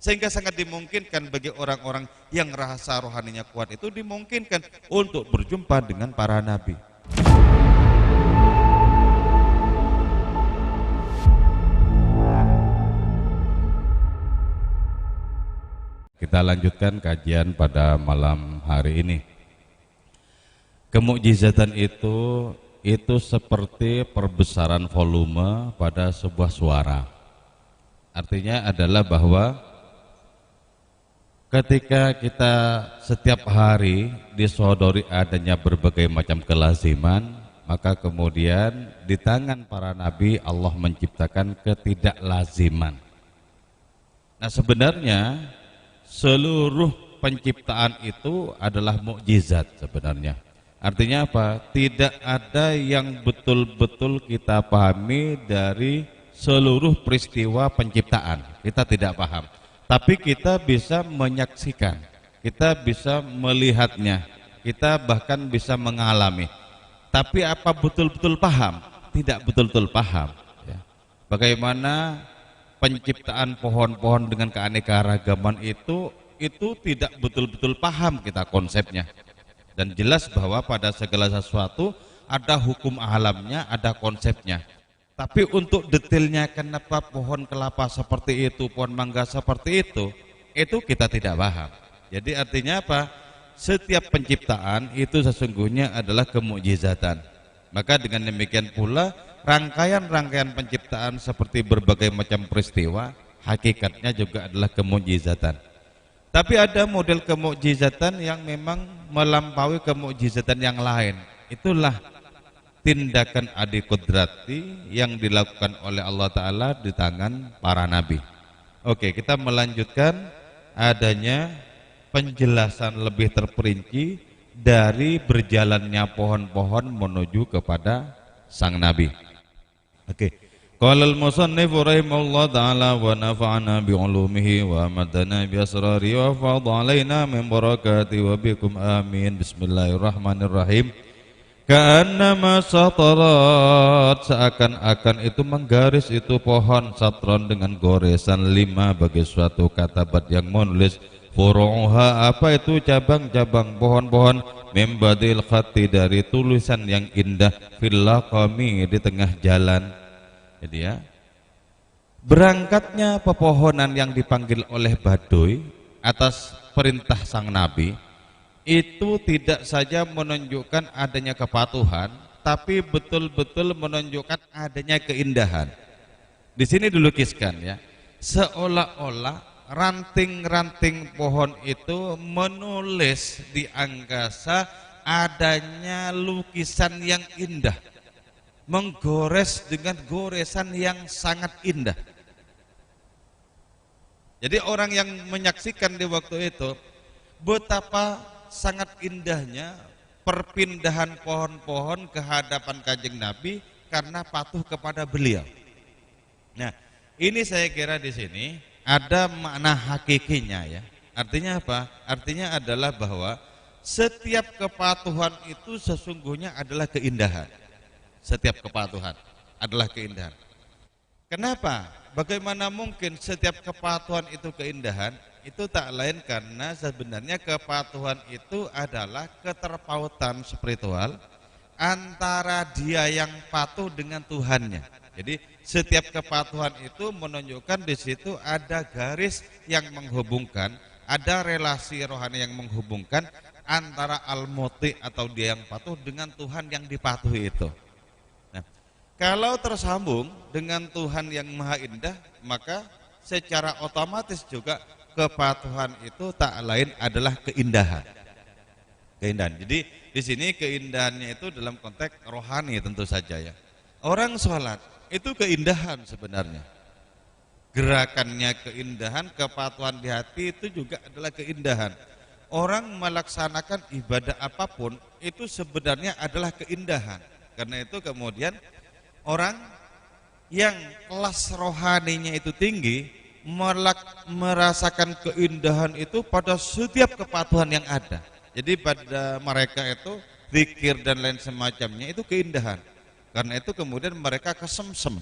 Sehingga sangat dimungkinkan bagi orang-orang yang rasa rohaninya kuat itu dimungkinkan untuk berjumpa dengan para nabi. Kita lanjutkan kajian pada malam hari ini. Kemukjizatan itu seperti perbesaran volume pada sebuah suara. Artinya adalah bahwa ketika kita setiap hari disodori adanya berbagai macam kelaziman, maka kemudian di tangan para nabi Allah menciptakan ketidaklaziman. Nah, sebenarnya seluruh penciptaan itu adalah mukjizat sebenarnya. Artinya apa? Tidak ada yang betul-betul kita pahami dari seluruh peristiwa penciptaan. Kita tidak paham. Tapi kita bisa menyaksikan, kita bisa melihatnya, kita bahkan bisa mengalami. Tapi apa betul-betul paham? Tidak betul-betul paham. Ya. Bagaimana penciptaan pohon-pohon dengan keanekaragaman itu tidak betul-betul paham kita konsepnya. Dan jelas bahwa pada segala sesuatu ada hukum alamnya, ada konsepnya. Tapi untuk detailnya kenapa pohon kelapa seperti itu, pohon mangga seperti itu kita tidak paham. Jadi artinya apa? Setiap penciptaan itu sesungguhnya adalah kemukjizatan. Maka dengan demikian pula rangkaian-rangkaian penciptaan seperti berbagai macam peristiwa hakikatnya juga adalah kemukjizatan. Tapi ada model kemukjizatan yang memang melampaui kemukjizatan yang lain. Itulah tindakan adi kudrati yang dilakukan oleh Allah Ta'ala di tangan para nabi. Oke, kita melanjutkan adanya penjelasan lebih terperinci dari berjalannya pohon-pohon menuju kepada sang nabi. Oke. Qala al-musannif rahimahullah ta'ala wa nafa'ana bi'ulumihi wa amadana bi asrari wa fadha alaina min barakati wa bikum amin. Bismillahirrahmanirrahim. Ka'annama satarat, seakan-akan itu menggaris itu pohon satron dengan goresan 5 bagi suatu katabat yang menulis furu'uha, apa itu cabang-cabang pohon-pohon, membadil khati, dari tulisan yang indah, fil laqami, di tengah jalan. Jadi ya, berangkatnya pepohonan yang dipanggil oleh Baduy atas perintah sang nabi itu tidak saja menunjukkan adanya kepatuhan, tapi betul-betul menunjukkan adanya keindahan. Di sini dilukiskan ya, seolah-olah ranting-ranting pohon itu menulis di angkasa adanya lukisan yang indah, menggores dengan goresan yang sangat indah. Jadi orang yang menyaksikan di waktu itu betapa sangat indahnya perpindahan pohon-pohon ke hadapan Kanjeng Nabi karena patuh kepada beliau. Nah, ini saya kira di sini ada makna hakikinya ya. Artinya apa? Artinya adalah bahwa setiap kepatuhan itu sesungguhnya adalah keindahan. Setiap kepatuhan adalah keindahan. Kenapa? Bagaimana mungkin setiap kepatuhan itu keindahan? Itu tak lain karena sebenarnya kepatuhan itu adalah keterpautan spiritual antara dia yang patuh dengan Tuhannya. Jadi setiap kepatuhan itu menunjukkan di situ ada garis yang menghubungkan, ada relasi rohani yang menghubungkan antara al-muti atau dia yang patuh dengan Tuhan yang dipatuhi itu. Kalau tersambung dengan Tuhan yang Maha Indah, maka secara otomatis juga kepatuhan itu tak lain adalah keindahan. Keindahan. Jadi di sini keindahannya itu dalam konteks rohani tentu saja ya. Orang sholat itu keindahan sebenarnya. Gerakannya keindahan, kepatuhan di hati itu juga adalah keindahan. Orang melaksanakan ibadah apapun itu sebenarnya adalah keindahan. Karena itu kemudian orang yang kelas rohaninya itu tinggi merasakan keindahan itu pada setiap kepatuhan yang ada. Jadi pada mereka itu zikir dan lain semacamnya itu keindahan. Karena itu kemudian mereka kesemsem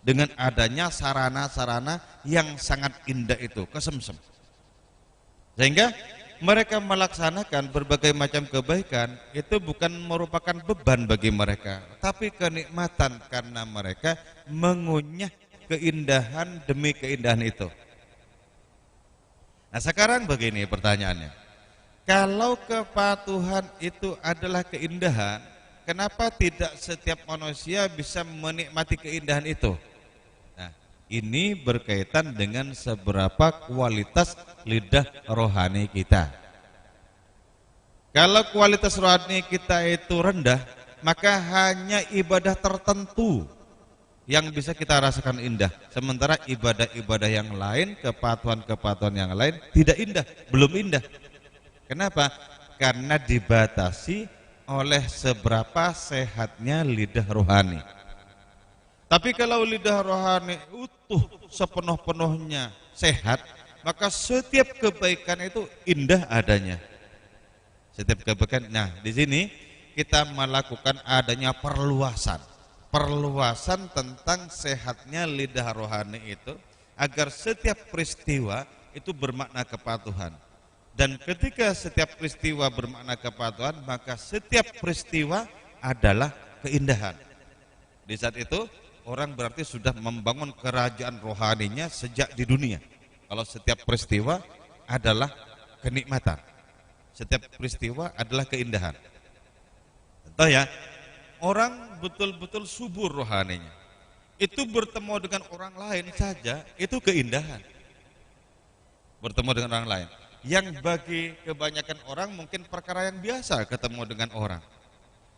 dengan adanya sarana-sarana yang sangat indah itu, kesemsem. Sehingga mereka melaksanakan berbagai macam kebaikan itu bukan merupakan beban bagi mereka, tapi kenikmatan karena mereka mengunyah keindahan demi keindahan itu. Nah sekarang begini pertanyaannya, kalau kepatuhan itu adalah keindahan, kenapa tidak setiap manusia bisa menikmati keindahan itu? Nah, ini berkaitan dengan seberapa kualitas lidah rohani kita. Kalau kualitas rohani kita itu rendah, maka hanya ibadah tertentu yang bisa kita rasakan indah. Sementara ibadah-ibadah yang lain, kepatuhan-kepatuhan yang lain tidak indah, belum indah. Kenapa? Karena dibatasi oleh seberapa sehatnya lidah rohani. Tapi kalau lidah rohani utuh sepenuh-penuhnya sehat, maka setiap kebaikan itu indah adanya. Setiap kebaikan. Nah, di sini kita melakukan adanya perluasan tentang sehatnya lidah rohani itu, agar setiap peristiwa itu bermakna kepatuhan. Dan ketika setiap peristiwa bermakna kepatuhan, maka setiap peristiwa adalah keindahan. Di saat itu orang berarti sudah membangun kerajaan rohaninya sejak di dunia. Kalau setiap peristiwa adalah kenikmatan, setiap peristiwa adalah keindahan. Contoh ya, orang betul-betul subur rohaninya, itu bertemu dengan orang lain saja itu keindahan. Bertemu dengan orang lain, yang bagi kebanyakan orang mungkin perkara yang biasa ketemu dengan orang,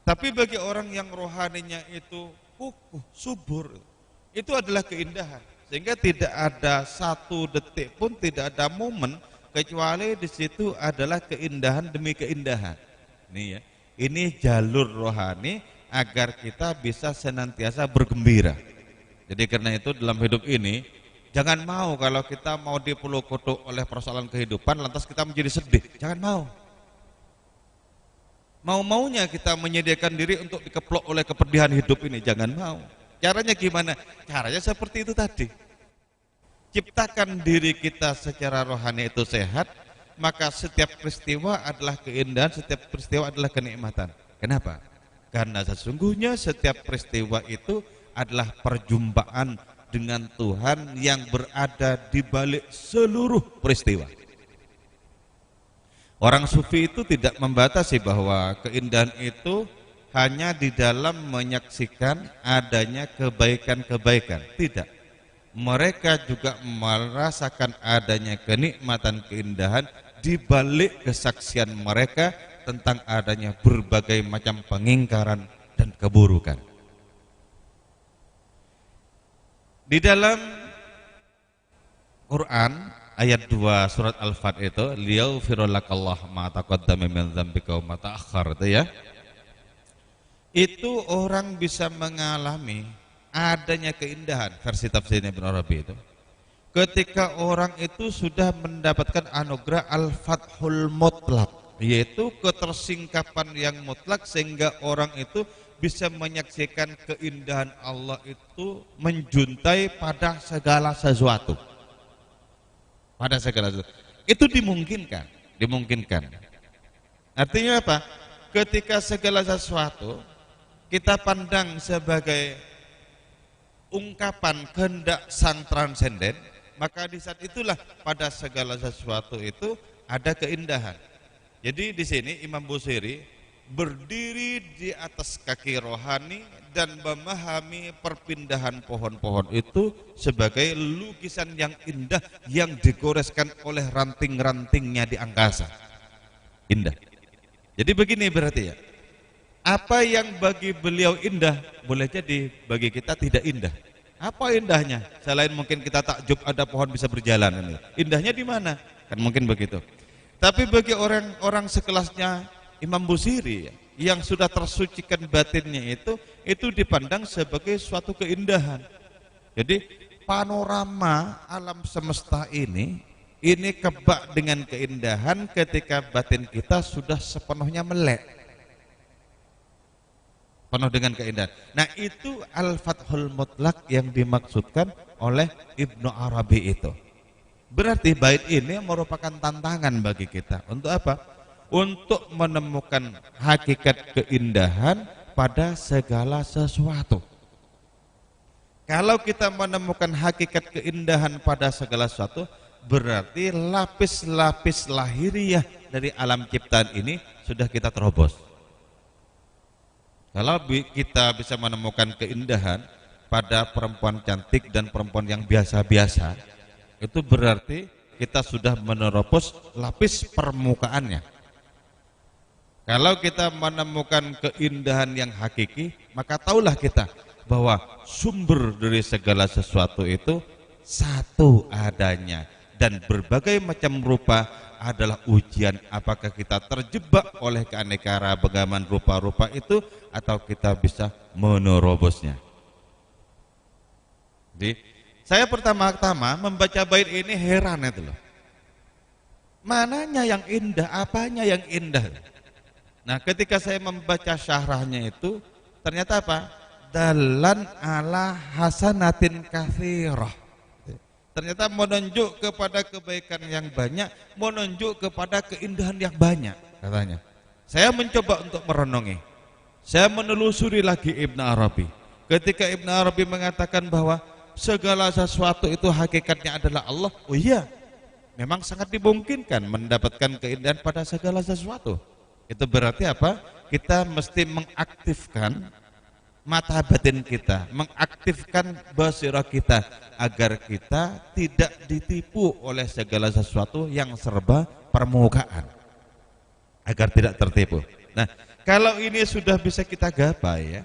tapi bagi orang yang rohaninya itu kukuh, subur, itu adalah keindahan. Sehingga tidak ada satu detik pun, tidak ada momen kecuali di situ adalah keindahan demi keindahan. Ini ya, ini jalur rohani agar kita bisa senantiasa bergembira. Jadi karena itu dalam hidup ini jangan mau kalau kita mau dipeluk-peluk oleh persoalan kehidupan lantas kita menjadi sedih. Jangan mau. Mau-maunya kita menyediakan diri untuk dikeplok oleh kepedihan hidup ini, jangan mau. Caranya gimana? Caranya seperti itu tadi. Ciptakan diri kita secara rohani itu sehat, maka setiap peristiwa adalah keindahan, setiap peristiwa adalah kenikmatan. Kenapa? Karena sesungguhnya setiap peristiwa itu adalah perjumpaan dengan Tuhan yang berada di balik seluruh peristiwa. Orang sufi itu tidak membatasi bahwa keindahan itu hanya di dalam menyaksikan adanya kebaikan-kebaikan. Tidak. Mereka juga merasakan adanya kenikmatan keindahan di balik kesaksian mereka tentang adanya berbagai macam pengingkaran dan keburukan. Di dalam Quran ayat 2 surat Al-Fat itu, liyaghfira lakallahu ma taqaddama min dzambika wa ma ta'akhkhar, itu ya. Itu orang bisa mengalami adanya keindahan, versi tafsirnya Ibnu Arabi itu, ketika orang itu sudah mendapatkan anugerah Al-Fathul Mutlaq, yaitu ketersingkapan yang mutlak, sehingga orang itu bisa menyaksikan keindahan Allah itu menjuntai pada segala sesuatu. Pada segala sesuatu. Itu dimungkinkan. Artinya apa? Ketika segala sesuatu kita pandang sebagai ungkapan kehendak sang transenden, maka di saat itulah pada segala sesuatu itu ada keindahan. Jadi di sini Imam Busiri berdiri di atas kaki rohani dan memahami perpindahan pohon-pohon itu sebagai lukisan yang indah yang digoreskan oleh ranting-rantingnya di angkasa. Indah. Jadi begini berarti ya, apa yang bagi beliau indah boleh jadi bagi kita tidak indah. Apa indahnya? Selain mungkin kita takjub ada pohon bisa berjalan ini. Indahnya di mana? Kan mungkin begitu. Tapi bagi orang-orang sekelasnya Imam Busiri yang sudah tersucikan batinnya itu dipandang sebagai suatu keindahan. Jadi panorama alam semesta ini kebak dengan keindahan ketika batin kita sudah sepenuhnya melek. penuh dengan keindahan. Nah, itu Al-Fathul Mutlaq yang dimaksudkan oleh Ibnu Arabi itu. Berarti bait ini merupakan tantangan bagi kita. Untuk apa? Untuk menemukan hakikat keindahan pada segala sesuatu. Kalau kita menemukan hakikat keindahan pada segala sesuatu, berarti lapis-lapis lahiriah dari alam ciptaan ini sudah kita terobos. Kalau kita bisa menemukan keindahan pada perempuan cantik dan perempuan yang biasa-biasa, itu berarti kita sudah menerobos lapis permukaannya. Kalau kita menemukan keindahan yang hakiki, maka taulah kita bahwa sumber dari segala sesuatu itu satu adanya, dan berbagai macam rupa adalah ujian apakah kita terjebak oleh keanekaragaman rupa-rupa itu atau kita bisa menerobosnya. Jadi saya pertama-tama membaca bait ini heran itu loh. Mananya yang indah, apanya yang indah? Nah, ketika saya membaca syarahnya itu ternyata apa? Dalan ala hasanatin katsirah. Ternyata menunjuk kepada kebaikan yang banyak, menunjuk kepada keindahan yang banyak, katanya. Saya mencoba untuk merenungi. Saya menelusuri lagi Ibnu Arabi. Ketika Ibnu Arabi mengatakan bahwa segala sesuatu itu hakikatnya adalah Allah, oh iya, memang sangat dimungkinkan mendapatkan keindahan pada segala sesuatu. Itu berarti apa? Kita mesti mengaktifkan mata batin kita, mengaktifkan basirah kita agar kita tidak ditipu oleh segala sesuatu yang serba permukaan, agar tidak tertipu. Nah, kalau ini sudah bisa kita gapai ya,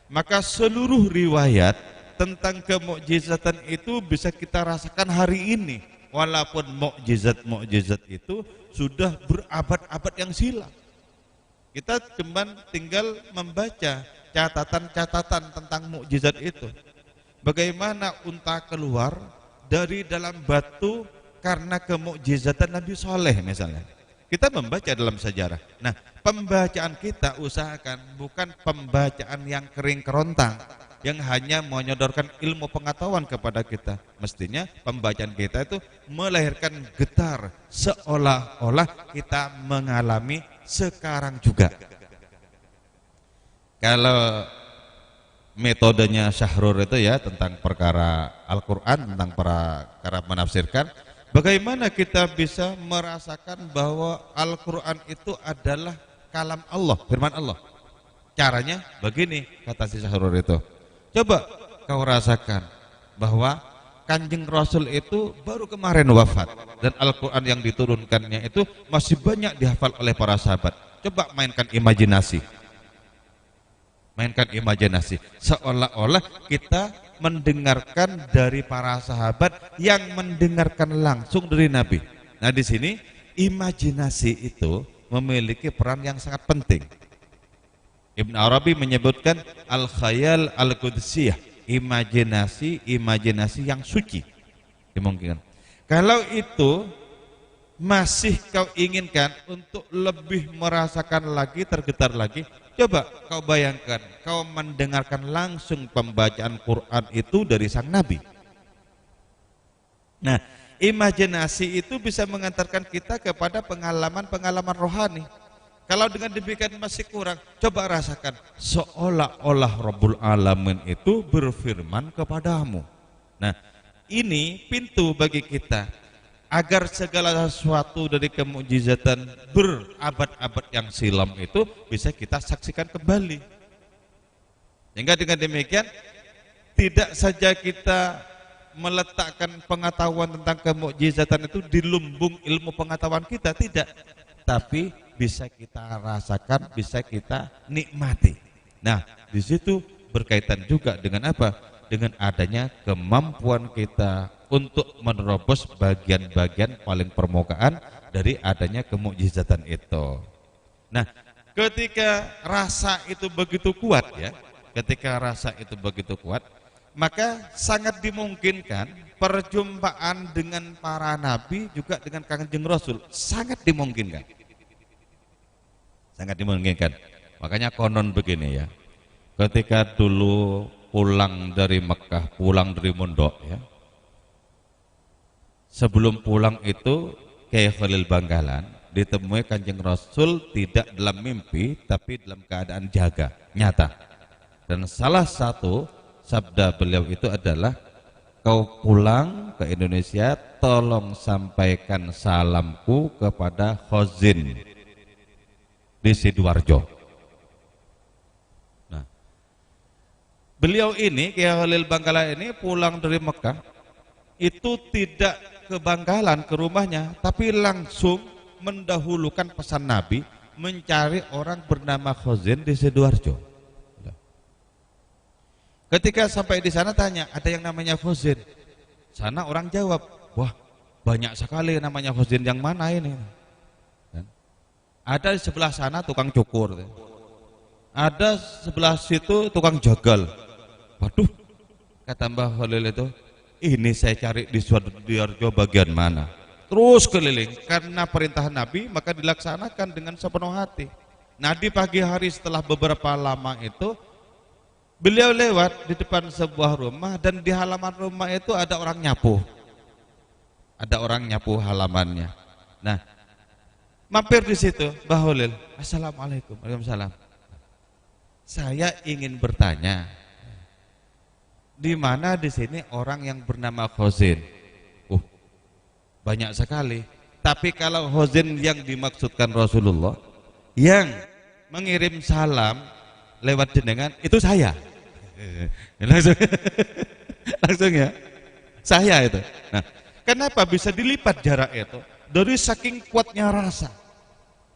maka seluruh riwayat tentang kemukjizatan itu bisa kita rasakan hari ini, walaupun mukjizat-mukjizat itu sudah berabad-abad yang silam. Kita cuma tinggal membaca catatan-catatan tentang mukjizat itu. Bagaimana unta keluar dari dalam batu karena kemukjizatan Nabi Soleh misalnya. Kita membaca dalam sejarah. Nah, pembacaan kita usahakan bukan pembacaan yang kering kerontang, yang hanya menyodorkan ilmu pengetahuan kepada kita. Mestinya pembacaan kita itu melahirkan getar, seolah-olah kita mengalami sekarang juga. Kalau metodenya Syahrur itu ya tentang perkara Al-Quran, tentang perkara menafsirkan, bagaimana kita bisa merasakan bahwa Al-Quran itu adalah kalam Allah, firman Allah. Caranya begini, kata si Syahrur itu. Coba kau rasakan bahwa Kanjeng Rasul itu baru kemarin wafat, dan Al-Quran yang diturunkannya itu masih banyak dihafal oleh para sahabat. Coba mainkan imajinasi. Mainkan imajinasi, seolah-olah kita mendengarkan dari para sahabat yang mendengarkan langsung dari Nabi. Nah, di sini imajinasi itu memiliki peran yang sangat penting. Ibnu Arabi menyebutkan al-khayal al-qudsiyah, imajinasi yang suci. Dimungkinkan. Kalau itu masih kau inginkan untuk lebih merasakan lagi, tergetar lagi, coba kau bayangkan, kau mendengarkan langsung pembacaan Quran itu dari sang Nabi. Nah, imajinasi itu bisa mengantarkan kita kepada pengalaman-pengalaman rohani. Kalau dengan demikian masih kurang, coba rasakan seolah-olah Rabbul Alamin itu berfirman kepadamu. Nah, ini pintu bagi kita agar segala sesuatu dari kemukjizatan berabad-abad yang silam itu bisa kita saksikan kembali. Sehingga dengan demikian tidak saja kita meletakkan pengetahuan tentang kemukjizatan itu di lumbung ilmu pengetahuan kita, tidak, tapi bisa kita rasakan, bisa kita nikmati. Nah, di situ berkaitan juga dengan apa? Dengan adanya kemampuan kita untuk menerobos bagian-bagian paling permukaan dari adanya kemukjizatan itu. Nah, ketika rasa itu begitu kuat ya, ketika rasa itu begitu kuat, maka sangat dimungkinkan perjumpaan dengan para nabi juga dengan Kanjeng Rasul, sangat dimungkinkan. Sangat dimungkinkan. Makanya konon begini ya. ketika dulu pulang dari Mekah, pulang dari Mondok ya. Sebelum pulang itu Kiai Khalil Bangkalan ditemui Kanjeng Rasul tidak dalam mimpi tapi dalam keadaan jaga, nyata. Dan salah satu sabda beliau itu adalah, kau pulang ke Indonesia tolong sampaikan salamku kepada Khozin di Sidoarjo. Nah, beliau ini Kiai Khalil Bangkalan ini pulang dari Mekah itu tidak ke Bangkalan, ke rumahnya, tapi langsung mendahulukan pesan Nabi mencari orang bernama Khozin di Sidoarjo. Ketika sampai di sana tanya, ada yang namanya Khozin? Sana orang jawab, wah banyak sekali namanya Khozin, yang mana ini? Ada di sebelah sana tukang cukur, ada sebelah situ tukang jagal. Waduh, kata Mbah Khalil itu, ini saya cari di Sidoarjo bagian mana? Terus keliling, karena perintah Nabi maka dilaksanakan dengan sepenuh hati. Nah, di pagi hari setelah beberapa lama itu beliau lewat di depan sebuah rumah, dan di halaman rumah itu ada orang nyapu. Ada orang nyapu halamannya. Nah, mampir di situ Mbah Khalil, Assalamualaikum. Waalaikumsalam. Saya ingin bertanya, di mana di sini orang yang bernama Khozin? Banyak sekali. Tapi kalau Khozin yang dimaksudkan Rasulullah, yang mengirim salam lewat jenengan, itu saya. Langsung ya, saya itu. Nah, kenapa bisa dilipat jarak itu? Dari saking kuatnya rasa.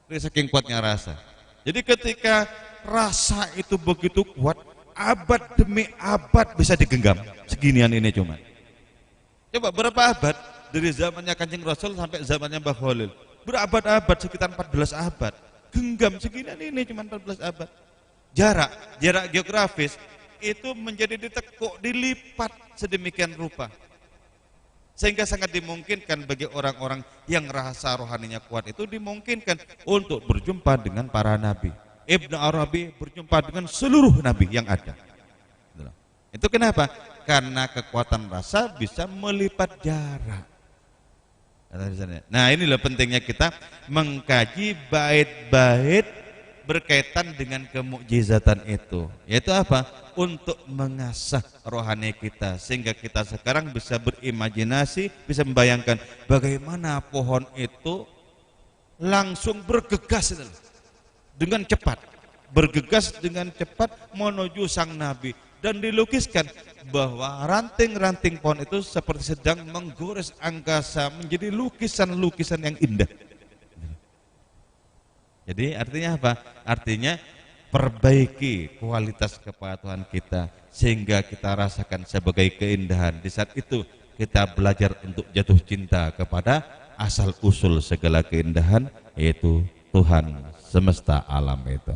Dari saking kuatnya rasa. Jadi ketika rasa itu begitu kuat, abad demi abad bisa digenggam. Seginian ini cuma. Coba berapa abad? Dari zamannya Kanjeng Rasul sampai zamannya Mbah Khalil. Berabad-abad, sekitar 14 abad. Genggam seginian ini cuma 14 abad. Jarak geografis itu menjadi ditekuk, dilipat sedemikian rupa. Sehingga sangat dimungkinkan bagi orang-orang yang rasa rohaninya kuat itu dimungkinkan untuk berjumpa dengan para nabi. Ibnu Arabi berjumpa dengan seluruh nabi yang ada. Itu kenapa? Karena kekuatan rasa bisa melipat jarak. Nah, inilah pentingnya kita mengkaji bait-bait berkaitan dengan kemukjizatan itu. Yaitu apa? Untuk mengasah rohani kita, sehingga kita sekarang bisa berimajinasi, bisa membayangkan bagaimana pohon itu langsung bergegas dengan cepat, bergegas dengan cepat menuju sang nabi, dan dilukiskan bahwa ranting-ranting pohon itu seperti sedang menggores angkasa menjadi lukisan-lukisan yang indah. Jadi artinya apa? Artinya perbaiki kualitas kepatuhan kita sehingga kita rasakan sebagai keindahan. Di saat itu kita belajar untuk jatuh cinta kepada asal usul segala keindahan, yaitu Tuhan semesta alam itu.